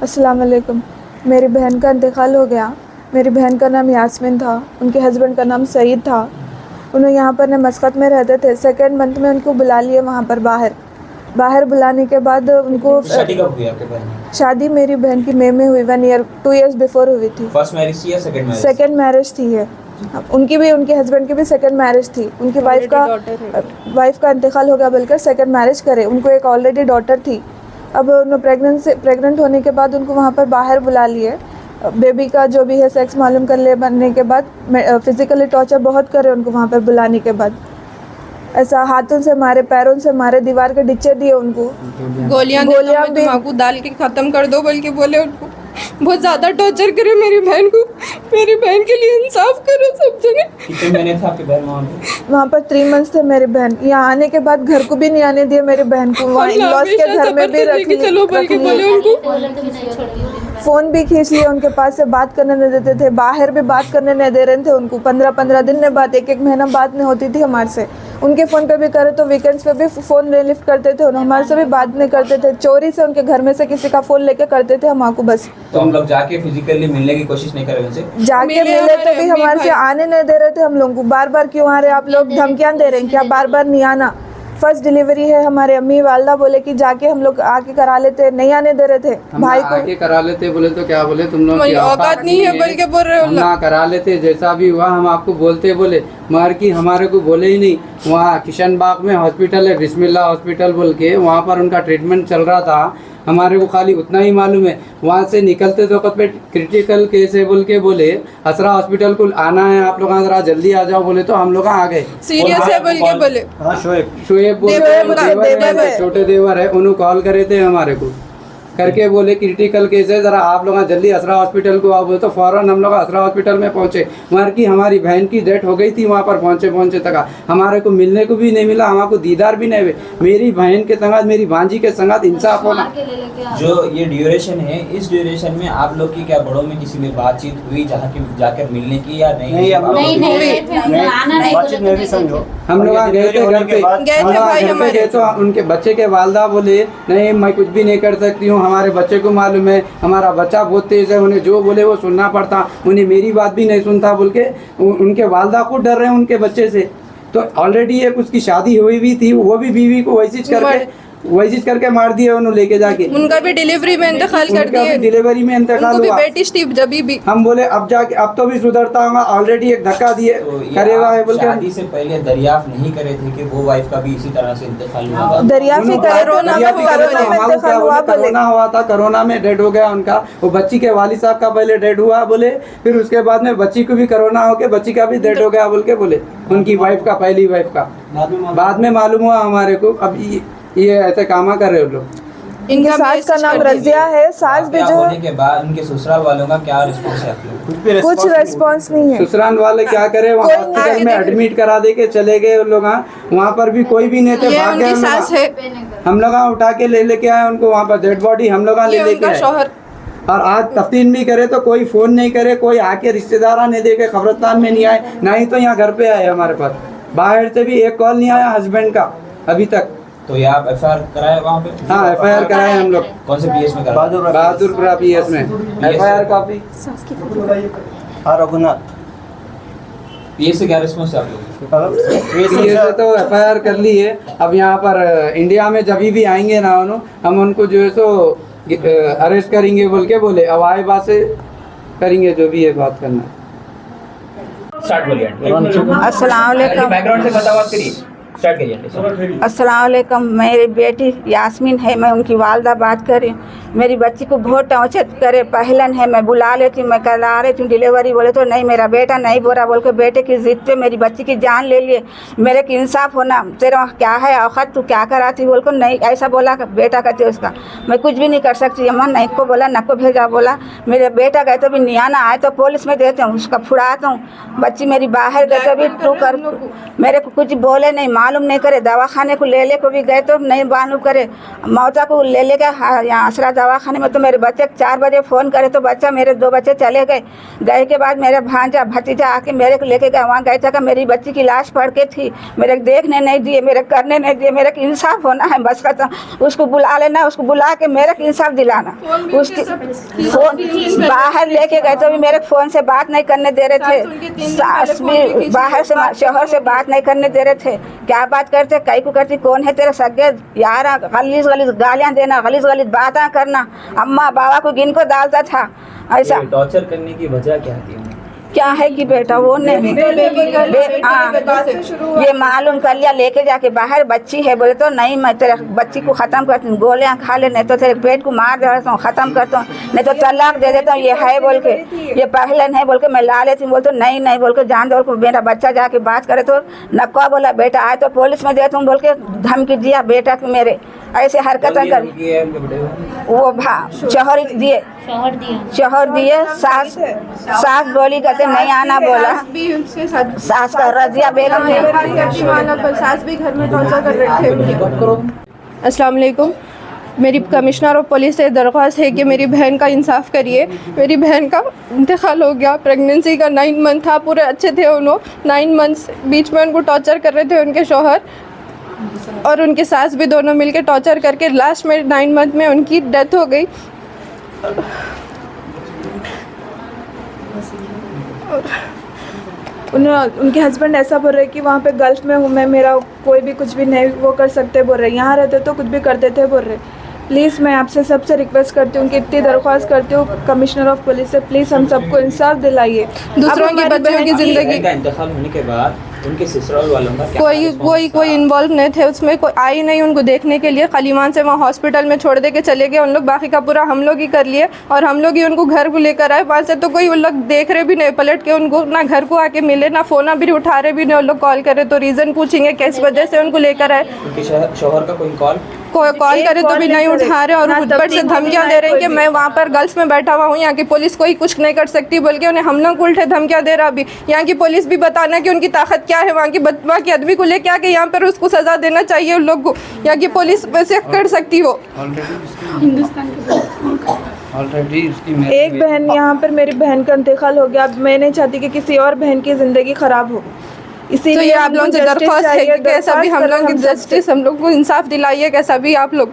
अस्सलाम वालेकुम। मेरी बहन का इंतकाल हो गया। मेरी बहन का नाम यास्मीन था, उनके हस्बैंड का नाम सईद था। उन्हें यहाँ पर न मस्कत में रहते थे। सेकंड मंथ में उनको बुला लिए वहाँ पर बाहर बुलाने के बाद उनको शादी कब हुई आपके बहन की? शादी मेरी बहन की मई में हुई, 2 ईयर्स बिफोर हुई थी। फर्स्ट मैरिज थी या सेकंड मैरिज? सेकंड मैरिज थी है। उनकी भी, उनके हस्बैंड की भी सेकंड मैरिज थी। उनकी वाइफ का इंतकाल हो गया बोलकर सेकंड मैरिज करे। उनको एक ऑलरेडी डॉटर थी। अब उन्हें प्रेग्नेंट होने के बाद उनको वहाँ पर बाहर बुला लिए। बेबी का जो भी है सेक्स मालूम कर ले बनने के बाद फिजिकली टॉर्चर बहुत करे उनको वहाँ पर बुलाने के बाद। ऐसा हाथों से मारे, पैरों से मारे, दीवार के डिच्चे दिए उनको, गोलियां भी दिमाग डाल के ख़त्म कर दो बल्कि बोले उनको। बहुत ज़्यादा टॉर्चर करे मेरी बहन को। मेरी बहन के लिए इंसाफ करो सब जने। कितने महीने था आपके बहन वहाँ पे? वहाँ पर 3 मंथ्स थे मेरी बहन। यहाँ आने के बाद घर को भी नहीं आने दिए मेरी बहन को। वहाँ इन-लॉज के घर में भी रख लिए। फ़ोन भी खींच लिए, उनके पास से बात करने नहीं देते थे। बाहर भी बात करने नहीं दे रहे थे उनको। 15-15 दिन में बात, एक महीना बात नहीं होती थी हमारे से। उनके फ़ोन पे भी करे तो वीकेंड्स पे भी फ़ोन नहीं लिफ्ट करते थे। हमारे से भी बात नहीं करते थे। चोरी से उनके घर में से किसी का फ़ोन लेके करते थे हमको बस। तो हम लोग जाके फिजिकली मिलने की कोशिश नहीं कर रहे उनसे? जाके मिले तो भी हमारे से आने नहीं दे रहे थे हम लोगों को। बार-बार क्यों आ रहे आप लोग, धमकियाँ दे रहे हैं क्या, बार-बार नहीं आना। फर्स्ट डिलीवरी है, हमारे अम्मी वालदा बोले कि जाके हम लोग आके करा लेते, नहीं आने दे रहे थे भाई को। आके करा लेते बोले तो क्या बोले, तुम लोग की औकात नहीं है बल्कि बोल रहे हो ना करा लेते, जैसा भी हुआ हम आपको बोलते बोले, मगर की हमारे को बोले ही नहीं। वहाँ किशन बाग में हॉस्पिटल है, बिस्मिल्लाह हॉस्पिटल बोल के, वहाँ पर उनका ट्रीटमेंट चल रहा था। हमारे को खाली उतना ही मालूम है। वहाँ से निकलते तो पे क्रिटिकल केस है बोल के बोले असरा हॉस्पिटल को आना है, आप लोग जरा जल्दी आ जाओ बोले तो हम लोग आ गए। सीरियस है बोल के बोले। शोएब बोले छोटे देवर है, उन्होंने कॉल करे थे हमारे को करके बोले क्रिटिकल केस है, ज़रा आप लोग जल्दी असरा हॉस्पिटल को आओ बोले तो फ़ौरन हम लोग असरा हॉस्पिटल में पहुँचे। वहाँ की हमारी बहन की डेथ हो गई थी। वहाँ पर पहुँचे तक हमारे को मिलने को भी नहीं मिला, हमारे को दीदार भी नहीं हुए। मेरी बहन के संगत, मेरी भांजी के संगत इंसाफ होना। जो ये ड्यूरेशन है, इस ड्यूरेशन में आप लोग की क्या बड़ों में किसी में बातचीत हुई जहाँ की जाकर मिलने की या नहीं? हम लोग गए थे घर पे गए तो उनके बच्चे के वालदा बोले नहीं मैं कुछ भी नहीं कर सकती हूँ, हमारे बच्चे को मालूम है, हमारा बच्चा बहुत तेज है, उन्हें जो बोले वो सुनना पड़ता, उन्हें मेरी बात भी नहीं सुनता बोल के उनके वालदा को डर रहे हैं उनके बच्चे से। तो ऑलरेडी एक उसकी शादी हुई भी थी, वो भी बीवी को वैसी करके मार दिया उन्होंने लेके जाके। उनका भी डिलीवरी में इंतकाल कर दिए। डिलीवरी में इंतकाल हुआ। बेटी थी जब भी। हम बोले अब जाके अब तो भी सुधरता होगा, ऑलरेडी एक धक्का दिए करेगा है बोल के। शादी से पहले दरियाफ्त नहीं करे थे कि वो वाइफ का भी इसी तरह से इंतकाल हुआ? दरियाफ्त ही करे, कोरोना हुआ था, कोरोना में डेड हो गया उनका। वो बच्ची के वालिद साहब का पहले डेड हुआ बोले, फिर उसके बाद में बच्ची को भी कोरोना हो के बच्ची का भी डेड हो गया बोल के बोले, उनकी वाइफ का, पहली वाइफ का। बाद में मालूम हुआ हमारे को। अब ये ऐसे काम कर रहे हो लोग। इनके सास का नाम रजिया है। सास भी जो होने के बाद उनके ससुराल वालों का क्या रिस्पॉन्स है आप लोग? कुछ रिस्पॉन्स नहीं है। ससुराल वाले क्या करे, वहाँ हॉस्पिटल में एडमिट करा दे के चले गए उन लोग। वहाँ पर भी कोई भी नहीं थे, भाग गए। हम लोग उठा के लेके आए उनको, वहाँ पर डेड बॉडी हम लोग लेके आए। और आज तफ्तीश भी करे तो कोई फ़ोन नहीं करे, कोई आके रिश्तेदार नहीं देखे, खबरस्तान में नहीं आए, ना ही तो यहाँ घर पे आए हमारे पास। बाहर से भी एक कॉल नहीं आया हस्बैंड का अभी तक। तो ये आप FIR कराए वहाँ पे? हाँ FIR कराए हम लोग। कौन से PS में कराए? बहादुरपुरा PS में FIR कॉपी। रघुनाथ PS से क्या रिस्पॉन्स है आप लोग? PS से तो FIR कर ली है। अब यहाँ पर इंडिया में जब भी आएंगे ना हम उनको जो है सो अरेस्ट करेंगे बोल के बोले। अब आए बात से करेंगे जो भी है बात करना। स्टार्ट बोलिए। अस्सलाम वालेकुम। बैकग्राउंड से बात करिए। स्टार्ट करिए। अस्सलाम वालेकुम। मेरी बेटी यास्मीन है, मैं उनकी वालदा बात कर रही हूँ। मेरी बच्ची को बहुत टॉर्चर करे, पहलन है, मैं बुला लेती हूँ, मैं करा रही थी डिलीवरी, बोले तो नहीं मेरा बेटा नहीं बोला बोल के बेटे की जिद पे मेरी बच्ची की जान ले लिए। मेरे को इंसाफ होना, तेरा क्या है औकात, तू क्या कराती बोल को नहीं ऐसा बोला बेटा कहते उसका। मैं कुछ भी नहीं कर सकती अम्मा, नहीं को बोला न को भेजा बोला। मेरे बेटा गए तो भी नियाना आए तो पुलिस में देते हूँ, उसका फुड़ाता हूँ। बच्ची मेरी बाहर गए तो भी तू कर, मेरे को कुछ बोले नहीं, मालूम नहीं करे। दवाखाने को ले को भी गए तो नहीं मालूम करे। मौता को ले गए यहाँ असरा दवाखाने में, तो मेरे बच्चे 4 बजे फ़ोन करे तो बच्चा, मेरे 2 बच्चे चले गए। गए के बाद मेरे भांजा भतीजा आके मेरे को लेके गए, वहाँ गए था, मेरी बच्ची की लाश पड़ के थी, मेरे देखने नहीं दिए, मेरे करने नहीं दिए, मेरे को इंसाफ होना है बस खत्म। उसको बुला लेना, उसको बुला के मेरे को इंसाफ दिलाना। उसकी फ़ोन बाहर लेके गए तो भी मेरे फ़ोन से बात नहीं करने दे रहे थे, सास भी बाहर से शोहर से बात नहीं करने दे रहे थे। क्या बात करते, कई को करती, कौन है तेरे सगे यार, गलीज गलीज गालियाँ देना, गलीज गलीज बातें करना, अम्मा बाबा को गिन को डालता था ऐसा। टॉर्चर करने की वजह क्या थी? क्या है कि बेटा वो नहीं ये मालूम कर लिया, लेके जाके बाहर बच्ची है, बोले तो नहीं मैं तेरे बच्ची को ख़त्म करती हूँ, गोलियाँ खा ले, नहीं तो तेरे पेट को मार देता हूँ, ख़त्म करता हूँ, नहीं तो तलाक दे देता हूँ, ये है बोल के, ये पहले नहीं बोल के मैं ला लेती हूँ, बोल तो नहीं नहीं बोल के जान दो, मेरा बच्चा जाके बात करे तो नक्का बोला बेटा आए तो पुलिस में देता हूँ बोल के धमकी दिया बेटा को मेरे, ऐसे हरकतें कर। वो शोहर दिए सास बोली कहते नहीं आना बोला, सास का रजिया बेगम है, सास भी घर में टॉर्चर कर रहे थे। अस्सलाम वालेकुम, मेरी कमिश्नर ऑफ पुलिस से दरख्वास्त है कि मेरी बहन का इंसाफ करिए। मेरी बहन का इंतकाल हो गया, प्रेगनेंसी का 9 मंथ था, पूरे अच्छे थे उन्होंने 9 मंथ्स, बीच में उनको टॉर्चर कर रहे थे उनके शोहर और उनके सास भी, दोनों मिलके टॉर्चर करके लास्ट में 9 मंथ में उनकी डेथ हो गई। उनके हस्बैंड ऐसा बोल रहे कि वहाँ पे गल्फ में हूँ मैं, मेरा कोई भी कुछ भी नहीं वो कर सकते बोल रहे, यहाँ रहते तो कुछ भी करते थे बोल रहे। प्लीज़ मैं आपसे सबसे रिक्वेस्ट करती हूँ कि इतनी दरख्वास्त करती हूँ कमिश्नर ऑफ पुलिस से, प्लीज़ हम सबको इंसाफ दिलाइए। दूसरों की बच्चों की ज़िंदगी का इंतकाल होने के बाद उनके ससुराल वालों का कोई इन्वॉल्व नहीं थे उसमें, कोई आई नहीं उनको देखने के लिए, खलीमान से वहाँ हॉस्पिटल में छोड़ दे के चले गए उन लोग, बाकी का पूरा हम लोग ही कर लिए और हम लोग ही उनको घर को लेकर आए। वहाँ से तो कोई उन लोग देख रहे भी नहीं, पलट के उनको ना घर को आके मिले, ना फ़ोन भी उठा रहे भी नहीं, उन लोग कॉल करे तो रीज़न पूछेंगे किस वजह से उनको लेकर आए। शोहर का कोई कॉल करे तो भी नहीं उठा रहे और ऊपर से धमकियां दे रहे हैं कि मैं वहाँ पर गर्ल्स में बैठा हुआ हूँ, यहाँ की पुलिस कोई कुछ नहीं कर सकती, बल्कि उन्हें हम लोग उल्टे धमकियां दे रहा। अभी यहाँ की पुलिस भी बताना कि उनकी ताकत क्या है, वहाँ की आदमी को लेके आके यहाँ पर उसको सज़ा देना चाहिए उन लोग को, यहाँ की पुलिस वैसे कर सकती हो। एक बहन यहाँ पर, मेरी बहन का इंतकाल हो गया, अब मैं नहीं चाहती कि किसी और बहन की ज़िंदगी ख़राब हो, इसीलिए तो ये आप लोगों से दरख्वास्त है कि कैसा भी हम लोग जस्टिस, हम लोग को इंसाफ दिलाइए, कैसा भी आप लोग।